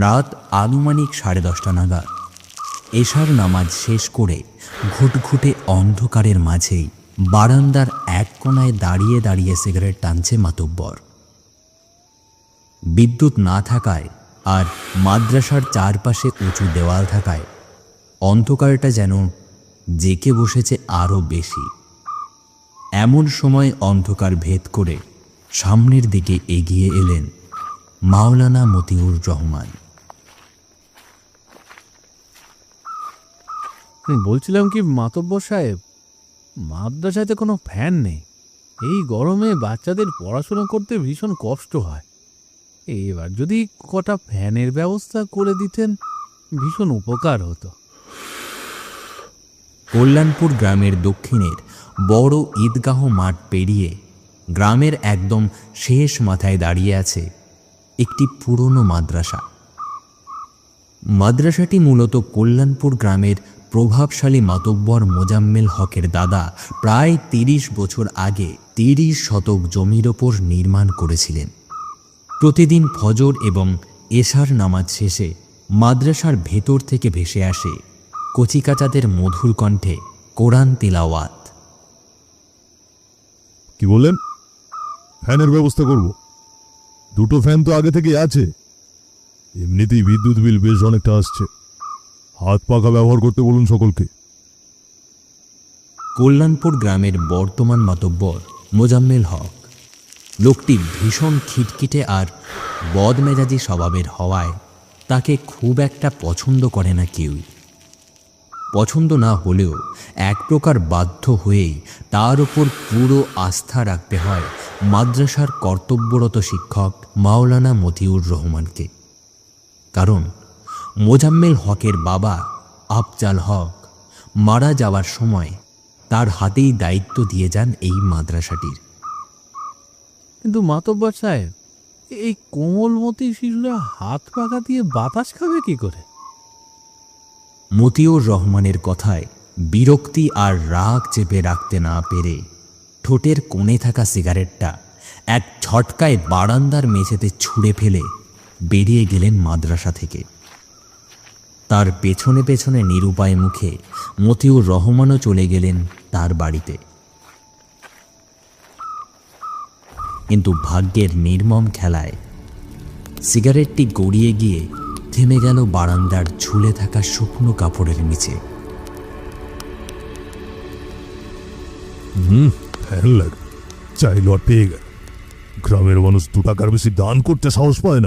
রাত আনুমানিক 10:30 নাগাদ এশার নামাজ শেষ করে ঘুটঘুটে অন্ধকারের মাঝেই বারান্দার এক কোণায় দাঁড়িয়ে দাঁড়িয়ে সিগারেট টানছে মাতব্বর। বিদ্যুৎ না থাকায় আর মাদ্রাসার চারপাশে উঁচু দেওয়াল থাকায় অন্ধকারটা যেন জেঁকে বসেছে আরও বেশি। এমন সময় অন্ধকার ভেদ করে সামনের দিকে এগিয়ে এলেন মাওলানা মতিউর রহমান। বলছিলাম কি মাতব্বর সাহেব, মাদ্রাসাতে কোনো ফ্যান নেই। এই গরমে বাচ্চাদের পড়াশোনা করতে ভীষণ কষ্ট হয়। এবার যদি কটা ফ্যানের ব্যবস্থা করে দিতেন ভীষণ উপকার হতো। কল্যাণপুর গ্রামের দক্ষিণের বড় ঈদগাহ মাঠ পেরিয়ে গ্রামের একদম শেষ মাথায় দাঁড়িয়ে আছে একটি পুরনো মাদ্রাসা। মাদ্রাসাটি মূলত কল্যাণপুর গ্রামের প্রভাবশালী মাতব্বর মোজাম্মেল হকের দাদা প্রায় 30 বছর আগে 30 শতক জমির ওপর নির্মাণ করেছিলেন। প্রতিদিন ফজর এবং এশার নামাজ শেষে মাদ্রাসার ভেতর থেকে ভেসে আসে কচিকাচাদের মধুর কণ্ঠে কোরআন তিলাওয়াত। কি বললেন? ফ্যানের ব্যবস্থা করব? 2টো ফ্যান তো আগে থেকেই আছে। এমনিতেই বিদ্যুৎ বিল বেশ অনেকটা আসছে। হাত পাখা ব্যবহার করতে বলুন সকলকে। কল্যাণপুর গ্রামের বর্তমান মাতব্বর মোজাম্মেল হক। লোকটি ভীষণ খিটখিটে আর বদমেজাজি স্বভাবের হওয়ায় তাকে খুব একটা পছন্দ করে না কেউই। পছন্দ না হলেও এক প্রকার বাধ্য হয়েই তার উপর পুরো আস্থা রাখতে হয় মাদ্রাসার কর্তব্যরত শিক্ষক মাওলানা মতিউর রহমানকে। কারণ মোজাম্মেল হকের বাবা আফজাল হক মারা যাওয়ার সময় তার হাতেই দায়িত্ব দিয়ে যান এই মাদ্রাসাটির। কিন্তু মাতব্বর সাহেব, এই কোমলমতি শিশুরা হাত পাখা দিয়ে বাতাস খাবে কি করে? মতিউর রহমানের কথায় বিরক্তি আর রাগ চেপে রাখতে না পেরে ঠোঁটের কোণে থাকা সিগারেটটা এক ঝটকায় বারান্দার মেঝেতে ছুঁড়ে ফেলে বেরিয়ে গেলেন মাদ্রাসা থেকে। তার পেছনে পেছনে নিরুপায় মুখে মতিউর রহমানও চলে গেলেন তার বাড়িতে। কিন্তু ভাগ্যের নির্মম খেলায় সিগারেটটি গড়িয়ে গিয়ে থেমে গেল বারান্দার ঝুলে থাকা শুকনো কাপড়ের নিচে। ফ্যান লাগে চাইলো আর পেয়ে গেল। গ্রামের মানুষ 2 টাকার বেশি দান করতে সাহস পায় না।